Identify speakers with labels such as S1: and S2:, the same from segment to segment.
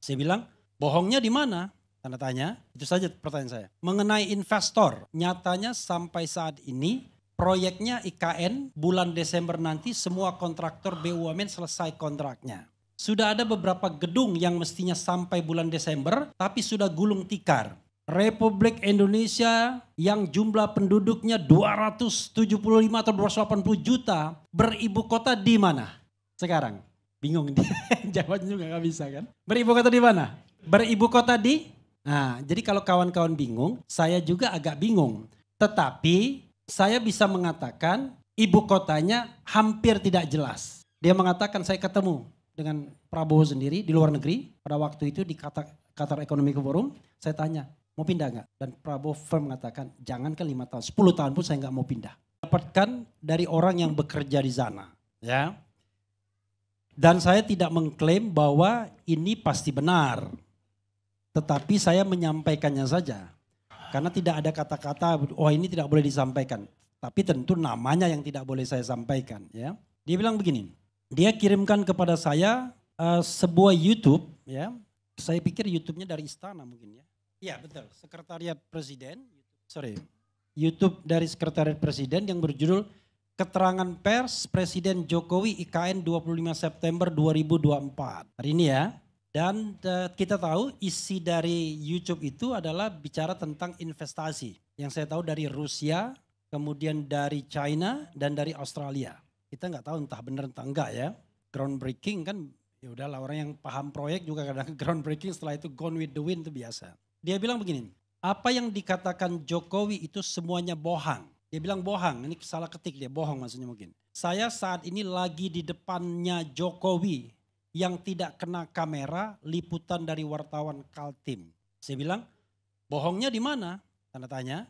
S1: Saya bilang, bohongnya di mana? Tanda tanya, itu saja pertanyaan saya. Mengenai investor, nyatanya sampai saat ini proyeknya IKN bulan Desember nanti semua kontraktor BUMN selesai kontraknya. Sudah ada beberapa gedung yang mestinya sampai bulan Desember tapi sudah gulung tikar. Republik Indonesia yang jumlah penduduknya 275 atau 280 juta beribu kota di mana? Sekarang bingung jawabnya juga gak bisa kan? Beribu kota di mana? Beribu kota di? Nah, jadi kalau kawan-kawan bingung, saya juga agak bingung. Tetapi saya bisa mengatakan ibu kotanya hampir tidak jelas. Dia mengatakan saya ketemu dengan Prabowo sendiri di luar negeri pada waktu itu di Qatar Economic Forum. Saya tanya, mau pindah nggak? Dan Prabowo firm mengatakan jangan ke 5 tahun, 10 tahun pun saya nggak mau pindah. Dapatkan dari orang yang bekerja di sana, ya. Dan saya tidak mengklaim bahwa ini pasti benar. Tetapi saya menyampaikannya saja. Karena tidak ada kata-kata, oh ini tidak boleh disampaikan. Tapi tentu namanya yang tidak boleh saya sampaikan. Ya. Dia bilang begini, dia kirimkan kepada saya sebuah YouTube. Ya. Saya pikir YouTube-nya dari istana mungkin ya. Iya betul, Sekretariat Presiden. YouTube dari Sekretariat Presiden yang berjudul Keterangan Pers Presiden Jokowi IKN 25 September 2024. Hari ini ya. Dan kita tahu isi dari YouTube itu adalah bicara tentang investasi. Yang saya tahu dari Rusia, kemudian dari China dan dari Australia. Kita nggak tahu entah benar entah enggak ya. Groundbreaking kan ya udahlah, orang yang paham proyek juga kadang groundbreaking setelah itu gone with the wind itu biasa. Dia bilang begini, apa yang dikatakan Jokowi itu semuanya bohong. Dia bilang bohong, ini salah ketik dia, bohong maksudnya mungkin. Saya saat ini lagi di depannya Jokowi yang tidak kena kamera, liputan dari wartawan Kaltim. Saya bilang, bohongnya di mana? Tanda tanya,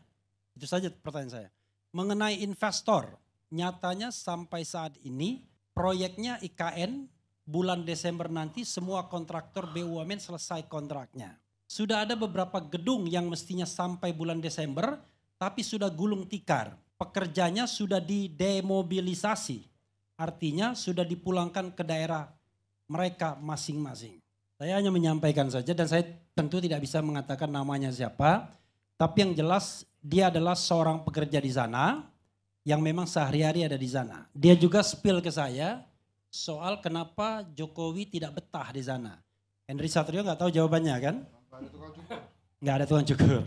S1: itu saja pertanyaan saya. Mengenai investor, nyatanya sampai saat ini proyeknya IKN bulan Desember nanti semua kontraktor BUMN selesai kontraknya. Sudah ada beberapa gedung yang mestinya sampai bulan Desember, tapi sudah gulung tikar. Pekerjanya sudah didemobilisasi. Artinya sudah dipulangkan ke daerah mereka masing-masing. Saya hanya menyampaikan saja dan saya tentu tidak bisa mengatakan namanya siapa. Tapi yang jelas dia adalah seorang pekerja di sana yang memang sehari-hari ada di sana. Dia juga spill ke saya soal kenapa Jokowi tidak betah di sana. Henry Satrio nggak tahu jawabannya kan? Nggak ada tukang cukur.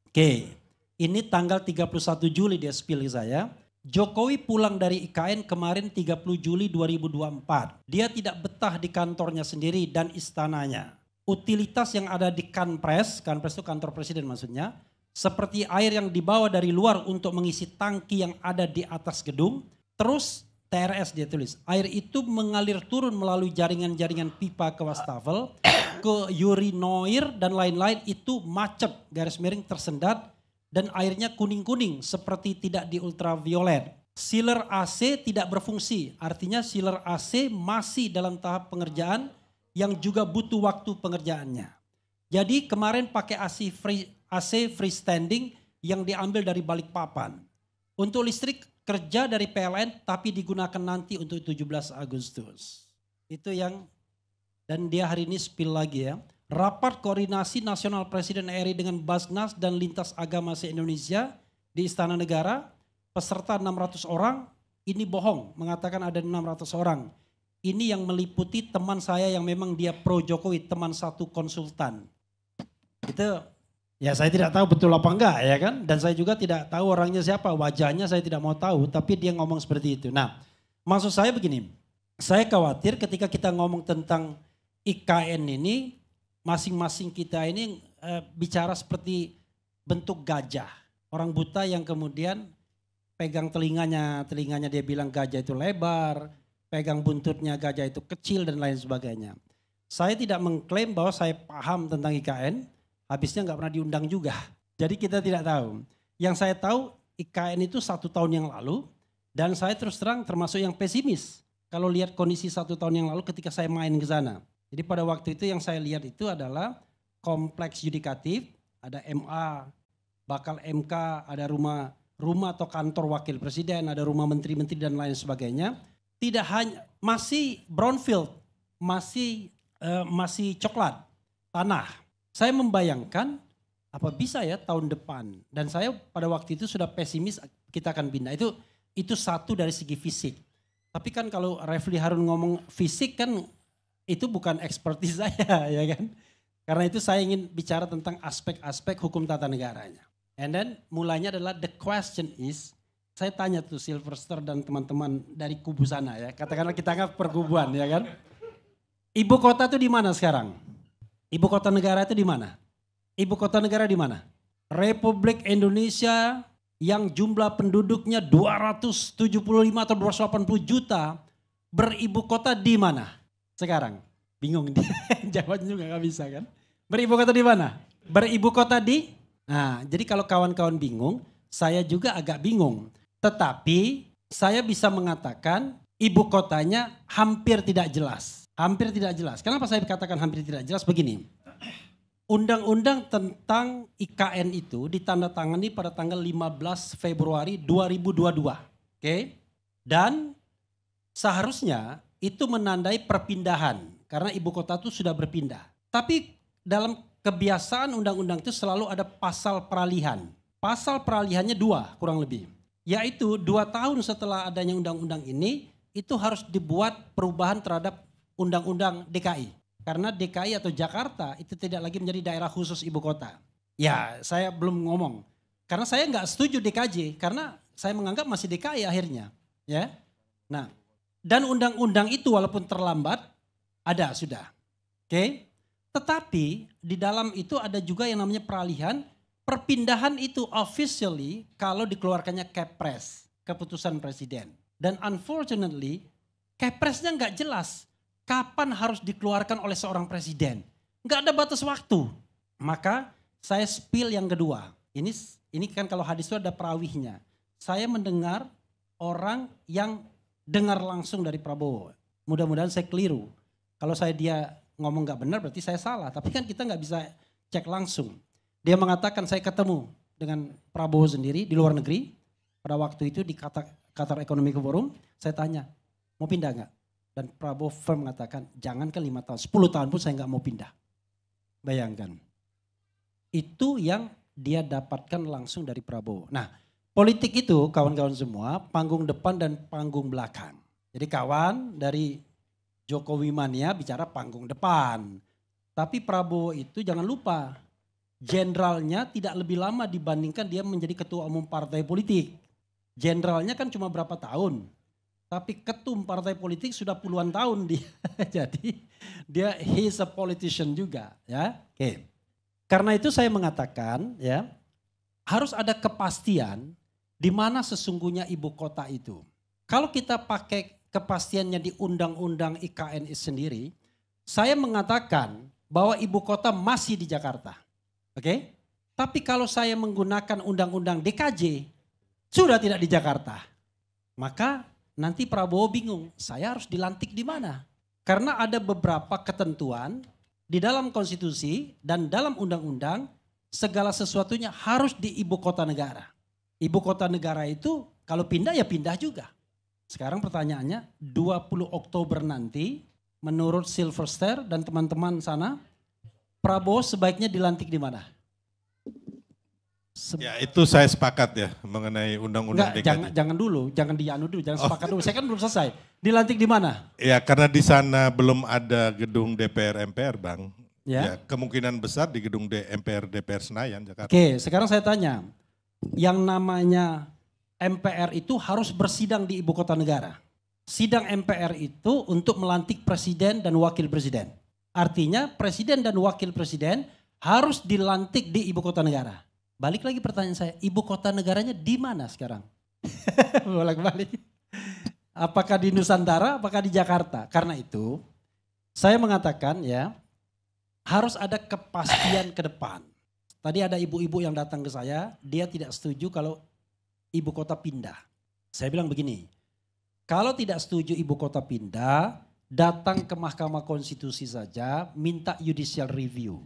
S1: Oke, ini tanggal 31 Juli dia spill ke saya. Jokowi pulang dari IKN kemarin 30 Juli 2024. Dia tidak betah di kantornya sendiri dan istananya. Utilitas yang ada di Kanpres itu kantor presiden maksudnya, seperti air yang dibawa dari luar untuk mengisi tangki yang ada di atas gedung, terus TRS dia tulis, air itu mengalir turun melalui jaringan-jaringan pipa ke wastafel, ke urinoir dan lain-lain, itu macet, garis miring tersendat, dan airnya kuning-kuning seperti tidak di ultraviolet. Sealer AC tidak berfungsi, artinya sealer AC masih dalam tahap pengerjaan yang juga butuh waktu pengerjaannya. Jadi kemarin pakai AC freestanding yang diambil dari Balikpapan. Untuk listrik kerja dari PLN tapi digunakan nanti untuk 17 Agustus. Itu yang, dan dia hari ini spill lagi ya. Rapat koordinasi nasional Presiden RI dengan Basnas dan Lintas Agama se-Indonesia di Istana Negara, peserta 600 orang, ini bohong, mengatakan ada 600 orang. Ini yang meliputi teman saya yang memang dia pro Jokowi, teman satu konsultan. Itu ya saya tidak tahu betul apa enggak ya kan, dan saya juga tidak tahu orangnya siapa, wajahnya saya tidak mau tahu, tapi dia ngomong seperti itu. Nah, maksud saya begini, saya khawatir ketika kita ngomong tentang IKN ini, masing-masing kita ini bicara seperti bentuk gajah. Orang buta yang kemudian pegang telinganya dia bilang gajah itu lebar, pegang buntutnya gajah itu kecil dan lain sebagainya. Saya tidak mengklaim bahwa saya paham tentang IKN, habisnya nggak pernah diundang juga. Jadi kita tidak tahu. Yang saya tahu IKN itu 1 tahun yang lalu dan saya terus terang termasuk yang pesimis. Kalau lihat kondisi 1 tahun yang lalu ketika saya main ke sana. Jadi pada waktu itu yang saya lihat itu adalah kompleks yudikatif, ada MA, bakal MK, ada rumah atau kantor wakil presiden, ada rumah menteri-menteri dan lain sebagainya. Tidak hanya, masih brownfield, masih masih coklat, tanah. Saya membayangkan apa bisa ya tahun depan. Dan saya pada waktu itu sudah pesimis kita akan pindah. Itu satu dari segi fisik. Tapi kan kalau Refli Harun ngomong fisik kan itu bukan ekspertis saya ya kan. Karena itu saya ingin bicara tentang aspek-aspek hukum tata negaranya. And then mulanya adalah the question is, saya tanya tuh Silverster dan teman-teman dari kubu sana ya. Katakanlah kita anggap perkubuan ya kan. Ibu kota itu di mana sekarang? Ibu kota negara itu di mana? Ibu kota negara di mana? Republik Indonesia yang jumlah penduduknya 275 atau 280 juta beribu kota di mana? Sekarang bingung jawabnya juga gak bisa kan? Beribu kota di mana? Beribu kota di? Nah, jadi kalau kawan-kawan bingung, saya juga agak bingung. Tetapi saya bisa mengatakan ibu kotanya hampir tidak jelas. Hampir tidak jelas. Kenapa saya katakan hampir tidak jelas? Begini. Undang-undang tentang IKN itu ditandatangani pada tanggal 15 Februari 2022. Oke? Dan seharusnya itu menandai perpindahan karena ibu kota itu sudah berpindah. Tapi dalam kebiasaan undang-undang itu selalu ada pasal peralihan. Pasal peralihannya 2 kurang lebih. Yaitu 2 tahun setelah adanya undang-undang ini itu harus dibuat perubahan terhadap undang-undang DKI. Karena DKI atau Jakarta itu tidak lagi menjadi daerah khusus ibu kota. Ya saya belum ngomong. Karena saya nggak setuju DKJ. Karena saya menganggap masih DKI akhirnya. Ya. Nah, dan undang-undang itu walaupun terlambat ada sudah. Oke. Tetapi di dalam itu ada juga yang namanya peralihan. Perpindahan itu officially kalau dikeluarkannya Kepres. Keputusan Presiden. Dan unfortunately Kepresnya nggak jelas. Kapan harus dikeluarkan oleh seorang presiden? Enggak ada batas waktu. Maka saya spill yang kedua. Ini kan kalau hadis itu ada perawihnya. Saya mendengar orang yang dengar langsung dari Prabowo. Mudah-mudahan saya keliru. Kalau dia ngomong nggak benar berarti saya salah. Tapi kan kita nggak bisa cek langsung. Dia mengatakan saya ketemu dengan Prabowo sendiri di luar negeri. Pada waktu itu di Qatar Economic Forum. Saya tanya mau pindah nggak? Dan Prabowo firm mengatakan jangan ke 5 tahun, 10 tahun pun saya nggak mau pindah. Bayangkan. Itu yang dia dapatkan langsung dari Prabowo. Nah politik itu kawan-kawan semua panggung depan dan panggung belakang. Jadi kawan dari Jokowi mania bicara panggung depan. Tapi Prabowo itu jangan lupa jenderalnya tidak lebih lama dibandingkan dia menjadi ketua umum partai politik. Jenderalnya kan cuma berapa tahun. Tapi ketum partai politik sudah puluhan tahun dia. Jadi dia he's a politician juga ya. Oke. Karena itu saya mengatakan ya harus ada kepastian di mana sesungguhnya ibu kota itu. Kalau kita pakai kepastiannya di undang-undang IKN sendiri, saya mengatakan bahwa ibu kota masih di Jakarta. Oke? Tapi kalau saya menggunakan undang-undang DKJ sudah tidak di Jakarta. Maka nanti Prabowo bingung, saya harus dilantik di mana? Karena ada beberapa ketentuan di dalam konstitusi dan dalam undang-undang segala sesuatunya harus di ibu kota negara. Ibu kota negara itu kalau pindah ya pindah juga. Sekarang pertanyaannya 20 Oktober nanti menurut Silverster dan teman-teman sana Prabowo sebaiknya dilantik di mana?
S2: Ya itu saya sepakat ya mengenai undang-undang DKI.
S1: Jangan dulu, jangan dianu dulu, jangan sepakat dulu. Saya kan belum selesai. Dilantik di mana?
S2: Ya karena di sana belum ada gedung DPR MPR Bang.
S1: Ya.
S2: Ya kemungkinan besar di gedung DPR Senayan Jakarta.
S1: Oke, sekarang saya tanya. Yang namanya MPR itu harus bersidang di ibu kota negara. Sidang MPR itu untuk melantik presiden dan wakil presiden. Artinya presiden dan wakil presiden harus dilantik di ibu kota negara. Balik lagi pertanyaan saya, ibu kota negaranya di mana sekarang? Bolak-balik. Apakah di Nusantara, apakah di Jakarta? Karena itu saya mengatakan ya harus ada kepastian ke depan. Tadi ada ibu-ibu yang datang ke saya, dia tidak setuju kalau ibu kota pindah. Saya bilang begini, kalau tidak setuju ibu kota pindah, datang ke Mahkamah Konstitusi saja, minta judicial review.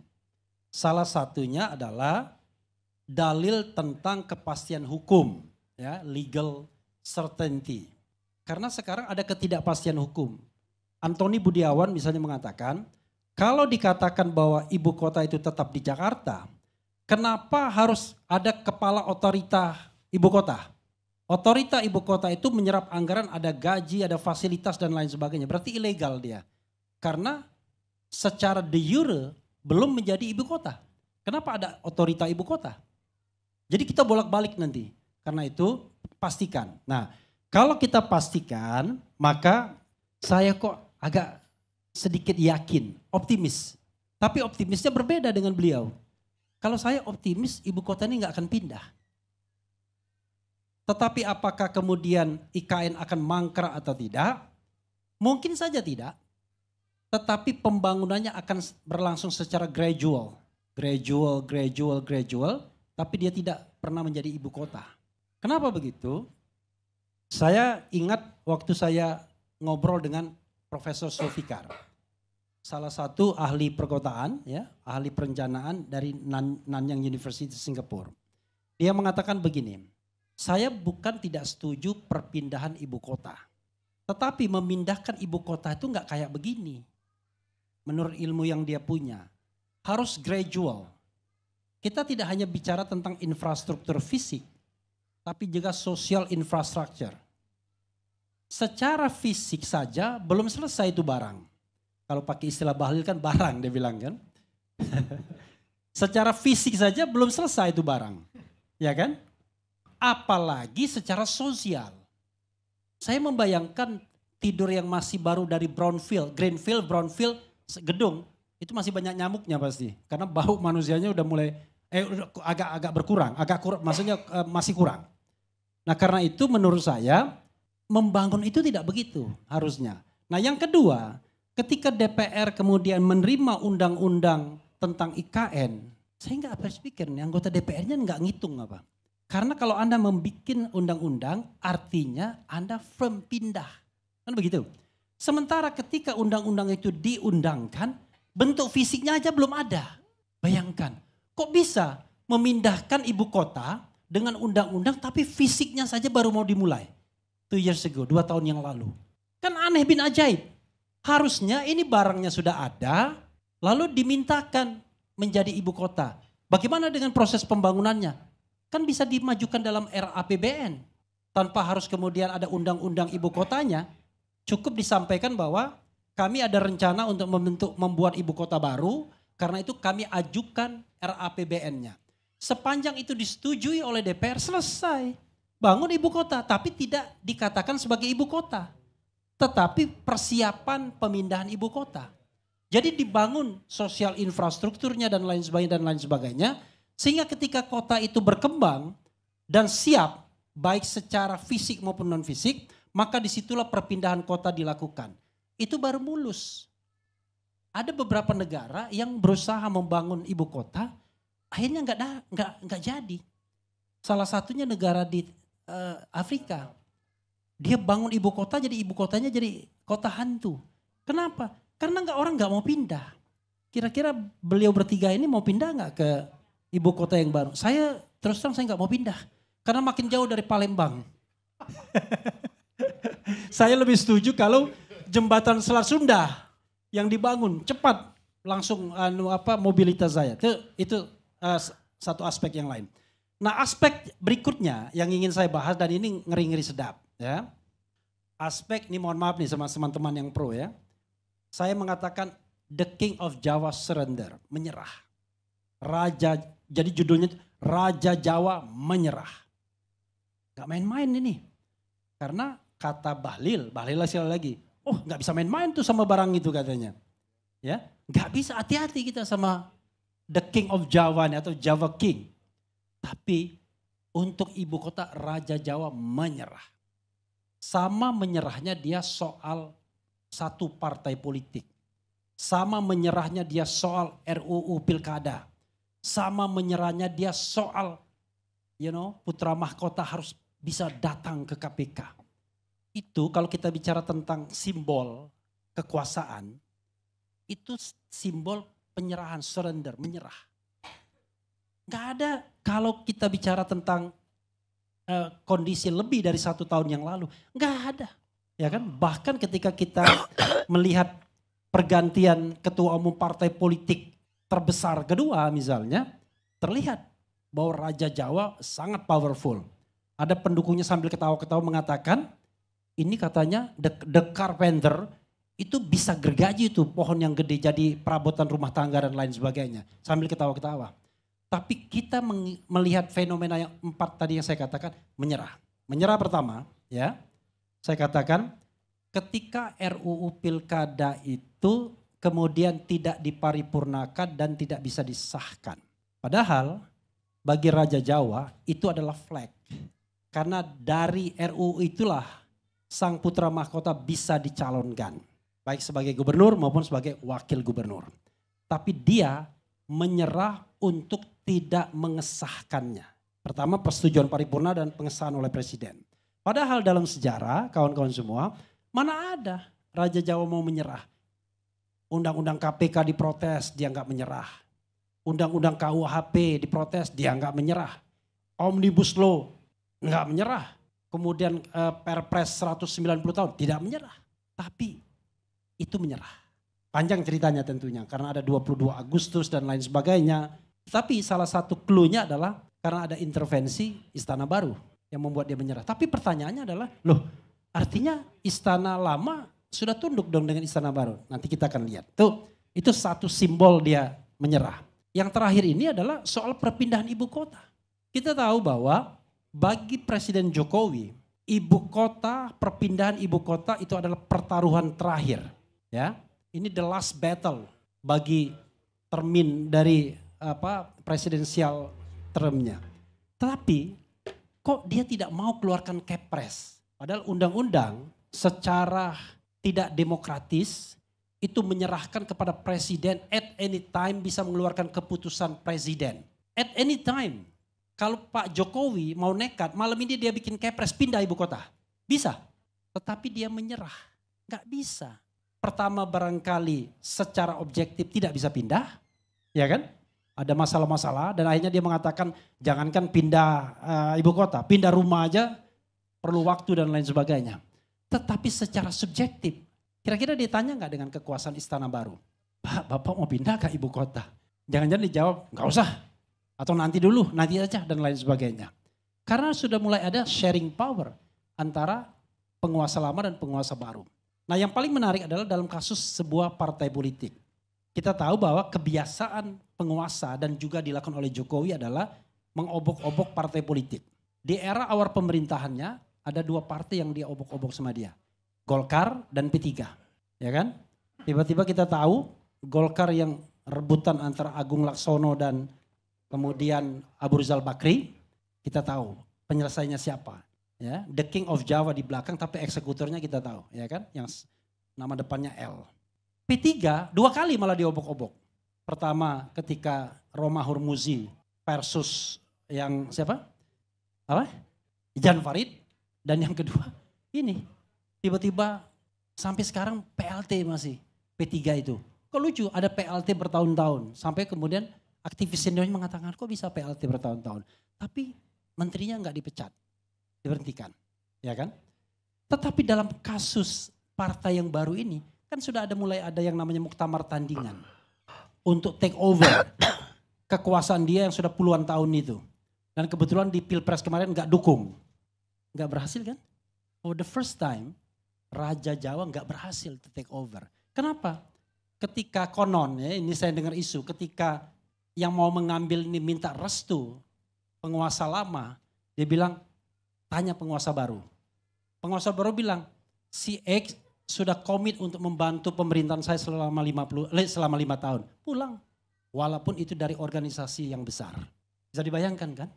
S1: Salah satunya adalah dalil tentang kepastian hukum, ya, legal certainty. Karena sekarang ada ketidakpastian hukum. Antoni Budiawan misalnya mengatakan, Kalau dikatakan bahwa ibu kota itu tetap di Jakarta, kenapa harus ada kepala otorita ibu kota? Otorita ibu kota itu menyerap anggaran, ada gaji, ada fasilitas dan lain sebagainya. Berarti ilegal dia. Karena secara de jure belum menjadi ibu kota. Kenapa ada otorita ibu kota? Jadi kita bolak-balik nanti. Karena itu pastikan. Nah, kalau kita pastikan, maka saya kok agak sedikit yakin, optimis. Tapi optimisnya berbeda dengan beliau. Kalau saya optimis, ibu kota ini nggak akan pindah. Tetapi apakah kemudian IKN akan mangkrak atau tidak? Mungkin saja tidak. Tetapi pembangunannya akan berlangsung secara gradual. Gradual. Tapi dia tidak pernah menjadi ibu kota. Kenapa begitu? Saya ingat waktu saya ngobrol dengan Profesor Zulfikar. Salah satu ahli perkotaan, ya, ahli perencanaan dari Nanyang University Singapura. Dia mengatakan begini, saya bukan tidak setuju perpindahan ibu kota. Tetapi memindahkan ibu kota itu enggak kayak begini. Menurut ilmu yang dia punya. Harus gradual. Kita tidak hanya bicara tentang infrastruktur fisik. Tapi juga social infrastructure. Secara fisik saja belum selesai itu barang. Kalau pakai istilah Bahlil kan barang dia bilang kan. Secara fisik saja belum selesai itu barang. Ya kan? Apalagi secara sosial. Saya membayangkan tidur yang masih baru dari Greenfield, Brownfield, gedung. Itu masih banyak nyamuknya pasti. Karena bau manusianya udah mulai agak berkurang. Maksudnya masih kurang. Nah karena itu menurut saya membangun itu tidak begitu harusnya. Nah yang kedua, ketika DPR kemudian menerima undang-undang tentang IKN, saya nggak habis pikir nih anggota DPR-nya nggak ngitung apa. Karena kalau Anda membuat undang-undang artinya Anda firm pindah. Kan begitu. Sementara ketika undang-undang itu diundangkan, bentuk fisiknya aja belum ada. Bayangkan, kok bisa memindahkan ibu kota dengan undang-undang tapi fisiknya saja baru mau dimulai. 2 years ago, 2 tahun yang lalu. Kan aneh bin ajaib. Harusnya ini barangnya sudah ada, lalu dimintakan menjadi ibu kota. Bagaimana dengan proses pembangunannya? Kan bisa dimajukan dalam RAPBN. Tanpa harus kemudian ada undang-undang ibu kotanya. Cukup disampaikan bahwa kami ada rencana untuk membuat ibu kota baru. Karena itu kami ajukan RAPBN-nya. Sepanjang itu disetujui oleh DPR selesai. Bangun ibu kota tapi tidak dikatakan sebagai ibu kota. Tetapi persiapan pemindahan ibu kota. Jadi dibangun sosial infrastrukturnya dan lain sebagainya. Sehingga ketika kota itu berkembang dan siap baik secara fisik maupun non fisik, maka disitulah perpindahan kota dilakukan. Itu baru mulus. Ada beberapa negara yang berusaha membangun ibu kota, akhirnya nggak jadi. Salah satunya negara di Afrika. Dia bangun ibu kota, jadi ibu kotanya jadi kota hantu. Kenapa? Karena orang nggak mau pindah. Kira-kira beliau bertiga ini mau pindah nggak ke ibu kota yang baru? Saya terus terang saya nggak mau pindah. Karena makin jauh dari Palembang. Saya lebih setuju kalau jembatan Selat Sunda yang dibangun cepat langsung mobilitas saya. Itu satu aspek yang lain. Nah aspek berikutnya yang ingin saya bahas dan ini ngeri-ngeri sedap. Ya. Aspek ini mohon maaf nih sama teman-teman yang pro ya. Saya mengatakan The King of Java Surrender, menyerah. Jadi judulnya Raja Jawa menyerah. Gak main-main ini. Karena kata Bahlil sekali lagi. Oh gak bisa main-main tuh sama barang itu katanya. Ya, gak bisa, hati-hati kita sama The King of Java atau Java King. Tapi untuk ibu kota Raja Jawa menyerah. Sama menyerahnya dia soal satu partai politik. Sama menyerahnya dia soal RUU Pilkada. Sama menyerahnya dia soal putra mahkota harus bisa datang ke KPK. Itu kalau kita bicara tentang simbol kekuasaan, itu simbol penyerahan, surrender, menyerah. Gak ada kalau kita bicara tentang kondisi lebih dari 1 tahun yang lalu, gak ada. Ya kan? Bahkan ketika kita melihat pergantian ketua umum partai politik terbesar kedua misalnya, terlihat bahwa Raja Jawa sangat powerful. Ada pendukungnya sambil ketawa-ketawa mengatakan, ini katanya the carpenter itu bisa gergaji itu pohon yang gede jadi perabotan rumah tangga dan lain sebagainya. Sambil ketawa-ketawa. Tapi kita melihat fenomena yang 4 tadi yang saya katakan menyerah. Menyerah pertama ya, saya katakan ketika RUU Pilkada itu kemudian tidak diparipurnakan dan tidak bisa disahkan. Padahal bagi Raja Jawa itu adalah flag. Karena dari RUU itulah sang putra mahkota bisa dicalonkan. Baik sebagai gubernur maupun sebagai wakil gubernur. Tapi dia menyerah untuk tidak mengesahkannya. Pertama persetujuan paripurna dan pengesahan oleh presiden. Padahal dalam sejarah kawan-kawan semua, mana ada Raja Jawa mau menyerah. Undang-undang KPK diprotes, dia enggak menyerah. Undang-undang KUHP diprotes, dia enggak menyerah. Omnibus Law enggak menyerah. Kemudian Perpres 190 tahun tidak menyerah. Tapi itu menyerah. Panjang ceritanya tentunya karena ada 22 Agustus dan lain sebagainya. Tapi salah satu clue-nya adalah karena ada intervensi Istana Baru yang membuat dia menyerah. Tapi pertanyaannya adalah, loh artinya Istana Lama sudah tunduk dong dengan Istana Baru. Nanti kita akan lihat. Tuh, itu satu simbol dia menyerah. Yang terakhir ini adalah soal perpindahan ibu kota. Kita tahu bahwa bagi Presiden Jokowi, perpindahan ibu kota itu adalah pertaruhan terakhir. Ya, ini the last battle bagi termin dari presidensial termnya. Tetapi kok dia tidak mau keluarkan Kepres? Padahal undang-undang secara tidak demokratis itu menyerahkan kepada presiden at any time bisa mengeluarkan keputusan presiden. At any time. Kalau Pak Jokowi mau nekat, malam ini dia bikin Kepres pindah ibu kota. Bisa. Tetapi dia menyerah. Gak bisa. Pertama barangkali secara objektif tidak bisa pindah. Ya kan? Ada masalah-masalah dan akhirnya dia mengatakan jangankan pindah ibu kota. Pindah rumah aja perlu waktu dan lain sebagainya. Tetapi secara subjektif. Kira-kira ditanya gak dengan kekuasaan Istana Baru? Pak, Bapak mau pindah ke ibu kota? Jangan-jangan dijawab, gak usah. Atau nanti dulu, nanti aja dan lain sebagainya. Karena sudah mulai ada sharing power antara penguasa lama dan penguasa baru. Nah yang paling menarik adalah dalam kasus sebuah partai politik. Kita tahu bahwa kebiasaan penguasa dan juga dilakukan oleh Jokowi adalah mengobok-obok partai politik. Di era awal pemerintahannya ada 2 partai yang dia obok-obok sama dia. Golkar dan P3. Ya kan? Tiba-tiba kita tahu Golkar yang rebutan antara Agung Laksono dan kemudian Abu Rizal Bakri, kita tahu penyelesaiannya siapa. Ya, The King of Java di belakang tapi eksekutornya kita tahu, ya kan? Yang nama depannya L. P3 2 kali malah diobok-obok. Pertama ketika Roma Hurmuzi versus yang siapa? Jan Farid. Dan yang kedua ini tiba-tiba sampai sekarang PLT masih P3 itu. Kok lucu ada PLT bertahun-tahun sampai kemudian aktivis seniornya mengatakan kok bisa PLT bertahun-tahun. Tapi menterinya enggak dipecat, diberhentikan. Ya kan? Tetapi dalam kasus partai yang baru ini kan sudah mulai ada yang namanya muktamar tandingan. Untuk take over kekuasaan dia yang sudah puluhan tahun itu. Dan kebetulan di Pilpres kemarin enggak dukung. Enggak berhasil kan? For the first time Raja Jawa enggak berhasil to take over. Kenapa? Ketika konon ya ini saya dengar isu ketika yang mau mengambil ini minta restu penguasa lama, dia bilang tanya penguasa baru. Penguasa baru bilang si X sudah komit untuk membantu pemerintahan saya selama 5 tahun. Pulang. Walaupun itu dari organisasi yang besar. Bisa dibayangkan kan?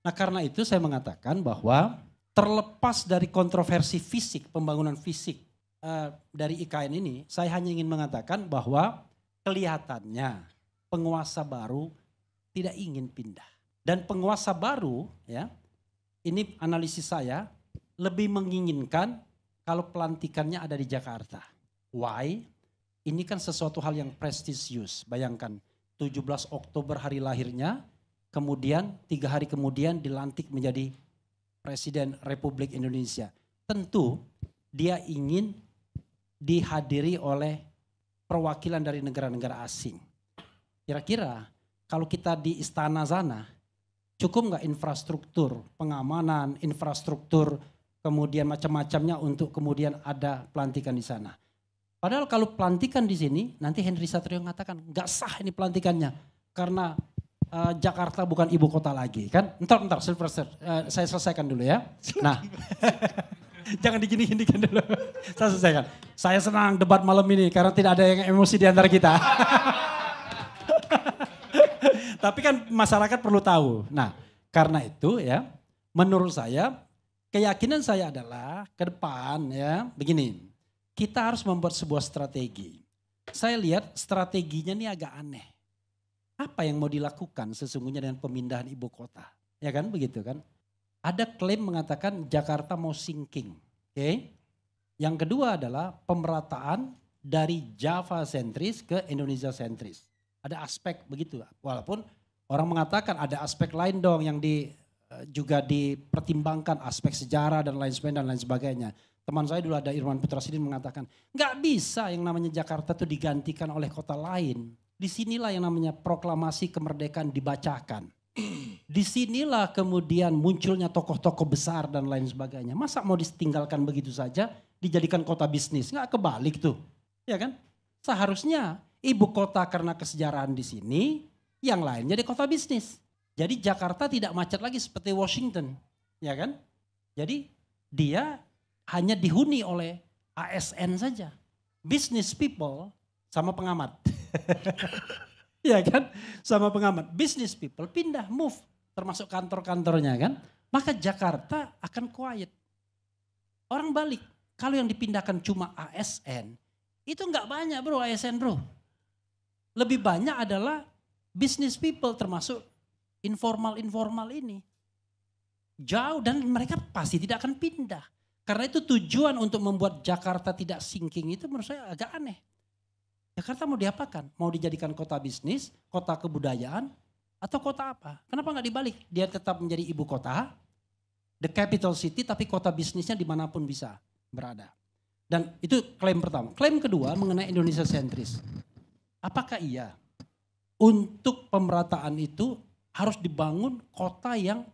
S1: Nah karena itu saya mengatakan bahwa terlepas dari kontroversi fisik, pembangunan fisik dari IKN ini, saya hanya ingin mengatakan bahwa kelihatannya penguasa baru tidak ingin pindah. Dan penguasa baru ya, ini analisis saya lebih menginginkan kalau pelantikannya ada di Jakarta. Why? Ini kan sesuatu hal yang prestisius. Bayangkan 17 Oktober hari lahirnya, kemudian 3 hari kemudian dilantik menjadi Presiden Republik Indonesia. Tentu dia ingin dihadiri oleh perwakilan dari negara-negara asing. Kira-kira kalau kita di istana sana, cukup nggak infrastruktur pengamanan, infrastruktur kemudian macam-macamnya untuk kemudian ada pelantikan di sana. Padahal kalau pelantikan di sini, nanti Henry Satrio mengatakan nggak sah ini pelantikannya karena Jakarta bukan ibu kota lagi kan. Bentar Sylvester, saya selesaikan dulu ya. Nah, jangan digini-ginikan dulu. Saya selesaikan. Saya senang debat malam ini karena tidak ada yang emosi di antara kita. Tapi kan masyarakat perlu tahu. Nah, karena itu ya, menurut saya keyakinan saya adalah ke depan ya, begini. Kita harus membuat sebuah strategi. Saya lihat strateginya ini agak aneh. Apa yang mau dilakukan sesungguhnya dengan pemindahan ibu kota? Ya kan begitu kan? Ada klaim mengatakan Jakarta mau sinking. Oke? Yang kedua adalah pemerataan dari Java sentris ke Indonesia sentris. Ada aspek begitu. Walaupun orang mengatakan ada aspek lain dong yang juga dipertimbangkan, aspek sejarah dan lain sebagainya. Teman saya dulu ada Irwan Putra Sidin mengatakan, nggak bisa yang namanya Jakarta itu digantikan oleh kota lain. Disinilah yang namanya proklamasi kemerdekaan dibacakan. Disinilah kemudian munculnya tokoh-tokoh besar dan lain sebagainya. Masa mau ditinggalkan begitu saja, dijadikan kota bisnis? Nggak kebalik tuh, ya kan? Seharusnya ibu kota karena kesejarahan di sini, yang lain jadi kota bisnis. Jadi Jakarta tidak macet lagi seperti Washington, ya kan? Jadi dia hanya dihuni oleh ASN saja. Business people sama pengamat. Ya kan? Sama pengamat. Business people pindah, move. Termasuk kantor-kantornya kan. Maka Jakarta akan quiet. Orang balik. Kalau yang dipindahkan cuma ASN. Itu enggak banyak bro ASN bro. Lebih banyak adalah business people termasuk informal ini. Jauh dan mereka pasti tidak akan pindah. Karena itu tujuan untuk membuat Jakarta tidak sinking itu menurut saya agak aneh. Jakarta mau diapakan? Mau dijadikan kota bisnis, kota kebudayaan, atau kota apa? Kenapa nggak dibalik? Dia tetap menjadi ibu kota, the capital city, tapi kota bisnisnya dimanapun bisa berada. Dan itu klaim pertama. Klaim kedua mengenai Indonesia sentris. Apakah iya untuk pemerataan itu harus dibangun kota yang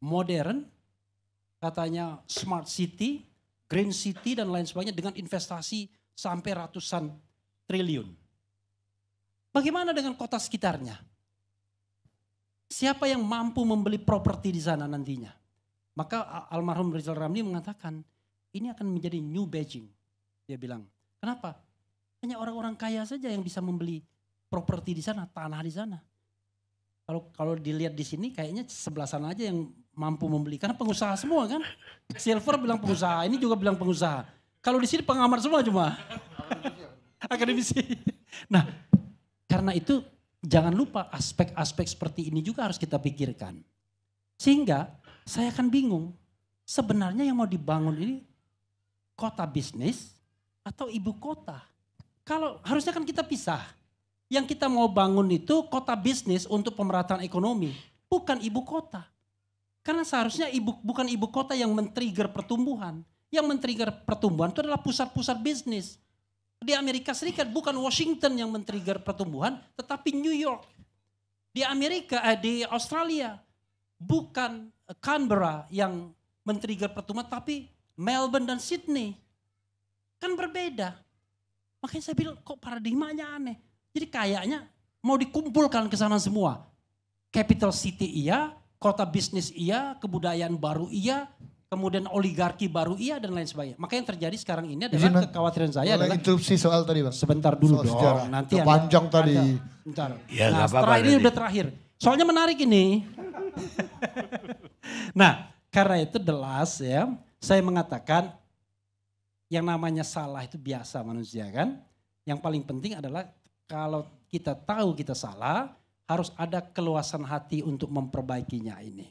S1: modern, katanya smart city, green city dan lain sebagainya dengan investasi sampai ratusan triliun. Bagaimana dengan kota sekitarnya? Siapa yang mampu membeli properti di sana nantinya? Maka almarhum Rizal Ramli mengatakan ini akan menjadi New Beijing. Dia bilang, kenapa? Hanya orang-orang kaya saja yang bisa membeli properti di sana, tanah di sana. Kalau dilihat di sini kayaknya sebelah sana aja yang mampu membeli. Karena pengusaha semua kan. Silver bilang pengusaha, ini juga bilang pengusaha. Kalau di sini pengamat semua cuma. Akademisi. Nah, karena itu jangan lupa aspek-aspek seperti ini juga harus kita pikirkan. Sehingga saya akan bingung. Sebenarnya yang mau dibangun ini kota bisnis atau ibu kota? Kalau harusnya kan kita pisah. Yang kita mau bangun itu kota bisnis untuk pemerataan ekonomi, bukan ibu kota. Karena seharusnya bukan ibu kota yang men-trigger pertumbuhan. Yang men-trigger pertumbuhan itu adalah pusat-pusat bisnis. Di Amerika Serikat bukan Washington yang men-trigger pertumbuhan, tetapi New York. Di Australia bukan Canberra yang men-trigger pertumbuhan, tapi Melbourne dan Sydney. Kan berbeda. Makanya saya bilang kok paradigmanya aneh. Jadi kayaknya mau dikumpulkan ke sana semua. Capital city iya, kota bisnis iya, kebudayaan baru iya, kemudian oligarki baru iya dan lain sebagainya. Maka yang terjadi sekarang ini adalah kekhawatiran saya adalah
S3: interupsi soal tadi Bang.
S1: Sebentar dulu
S3: soal
S1: dong.
S3: Sejarah.
S1: Nanti
S3: panjang tadi.
S1: Bentar.
S4: Ya,
S1: nah, setelah ini udah terakhir. Soalnya menarik ini. Nah, karena itu jelas ya, saya mengatakan yang namanya salah itu biasa manusia kan. Yang paling penting adalah kalau kita tahu kita salah, harus ada keluasan hati untuk memperbaikinya ini.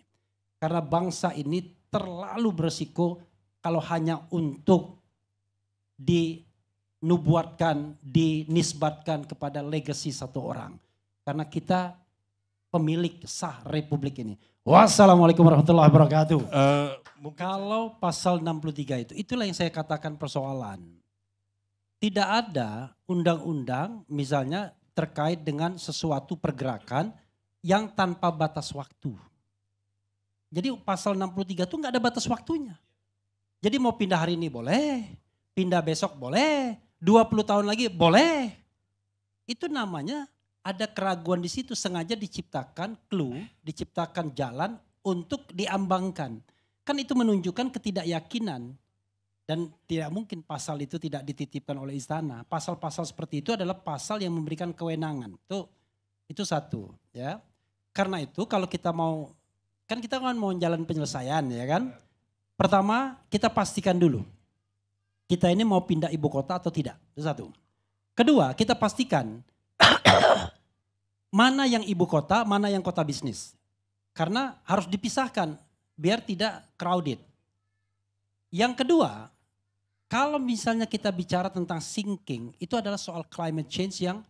S1: Karena bangsa ini terlalu beresiko kalau hanya untuk dinubuatkan, dinisbatkan kepada legacy satu orang. Karena kita pemilik sah republik ini. Wassalamualaikum warahmatullahi wabarakatuh. Kalau pasal 63 itulah yang saya katakan persoalan. Tidak ada undang-undang misalnya terkait dengan sesuatu pergerakan yang tanpa batas waktu. Jadi pasal 63 itu nggak ada batas waktunya. Jadi mau pindah hari ini boleh, pindah besok boleh, 20 tahun lagi boleh. Itu namanya ada keraguan di situ, sengaja diciptakan clue, diciptakan jalan untuk diambangkan. Kan itu menunjukkan ketidakyakinan. Dan tidak mungkin pasal itu tidak dititipkan oleh istana. Pasal-pasal seperti itu adalah pasal yang memberikan kewenangan. Itu satu, ya. Karena itu kalau kita mau, kan kita kan mau jalan penyelesaian, ya kan. Pertama kita pastikan dulu, kita ini mau pindah ibu kota atau tidak. Itu satu. Kedua, kita pastikan mana yang ibu kota, mana yang kota bisnis. Karena harus dipisahkan biar tidak crowded. Yang kedua, kalau misalnya kita bicara tentang sinking, itu adalah soal climate change yang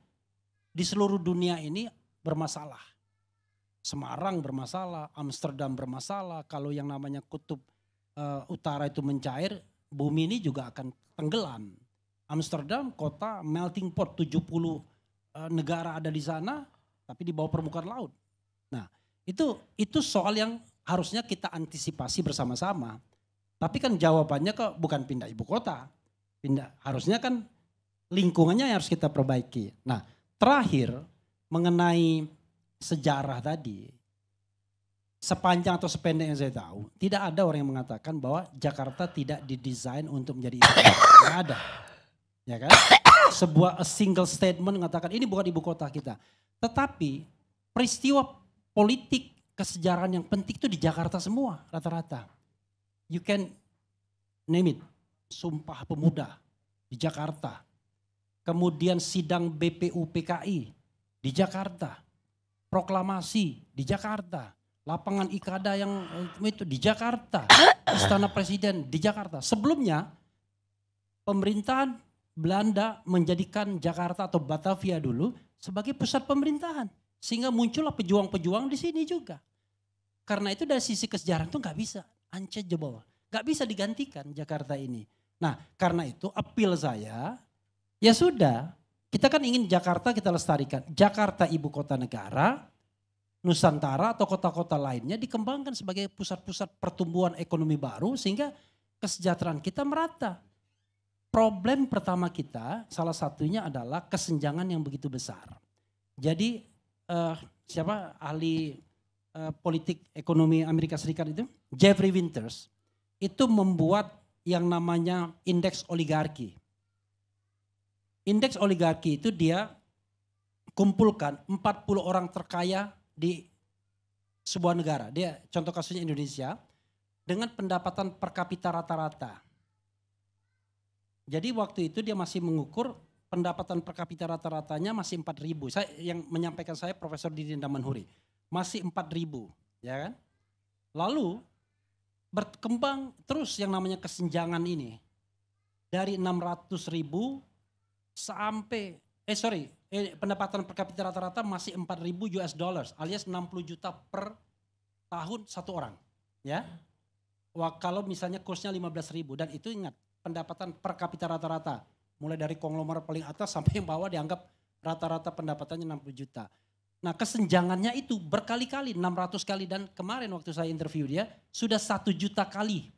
S1: di seluruh dunia ini bermasalah. Semarang bermasalah, Amsterdam bermasalah, kalau yang namanya kutub utara itu mencair, bumi ini juga akan tenggelam. Amsterdam kota melting pot, 70 negara ada di sana, tapi di bawah permukaan laut. Nah, itu soal yang harusnya kita antisipasi bersama-sama. Tapi kan jawabannya kok bukan pindah ibu kota. Harusnya kan lingkungannya yang harus kita perbaiki. Nah, terakhir mengenai sejarah tadi. Sepanjang atau sependek yang saya tahu, tidak ada orang yang mengatakan bahwa Jakarta tidak didesain untuk menjadi ibu kota. Tidak ada. Ya kan? Sebuah single statement mengatakan ini bukan ibu kota kita. Tetapi peristiwa politik kesejarahan yang penting itu di Jakarta semua rata-rata. You can name it, Sumpah Pemuda di Jakarta. Kemudian sidang BPUPKI di Jakarta. Proklamasi di Jakarta. Lapangan Ikada yang itu di Jakarta. Istana Presiden di Jakarta. Sebelumnya pemerintahan Belanda menjadikan Jakarta atau Batavia dulu sebagai pusat pemerintahan. Sehingga muncullah pejuang-pejuang di sini juga. Karena itu dari sisi kesejarahan itu gak bisa. Ancet jebol. Gak bisa digantikan Jakarta ini. Nah karena itu appeal saya, ya sudah. Kita kan ingin Jakarta kita lestarikan. Jakarta ibu kota negara, Nusantara atau kota-kota lainnya dikembangkan sebagai pusat-pusat pertumbuhan ekonomi baru sehingga kesejahteraan kita merata. Problem pertama kita salah satunya adalah kesenjangan yang begitu besar. Jadi siapa ahli politik ekonomi Amerika Serikat itu, Jeffrey Winters, itu membuat yang namanya indeks oligarki. Indeks oligarki itu dia kumpulkan 40 orang terkaya di sebuah negara. Dia contoh kasusnya Indonesia dengan pendapatan per kapita rata-rata. Jadi waktu itu dia masih mengukur pendapatan per kapita rata-ratanya masih 4.000. Saya yang menyampaikan saya Profesor Didin Damanhuri. Masih 4.000, ya kan? Lalu berkembang terus yang namanya kesenjangan ini. Dari 600.000 sampai pendapatan per kapita rata-rata masih 4.000 US dollars alias 60 juta per tahun satu orang, ya. Kalau misalnya kursnya 15.000 dan itu ingat pendapatan per kapita rata-rata mulai dari konglomerat paling atas sampai yang bawah dianggap rata-rata pendapatannya 60 juta. Nah kesenjangannya itu berkali-kali, 600 kali dan kemarin waktu saya interview dia sudah 1 juta kali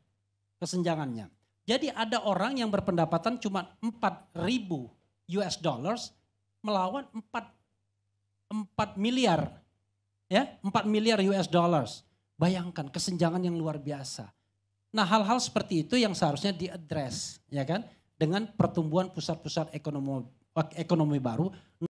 S1: kesenjangannya. Jadi ada orang yang berpendapatan cuma 4.000 US dollars melawan 4 miliar. Ya, 4 miliar US dollars. Bayangkan kesenjangan yang luar biasa. Nah hal-hal seperti itu yang seharusnya diadres, ya kan? Dengan pertumbuhan pusat-pusat ekonomi baru.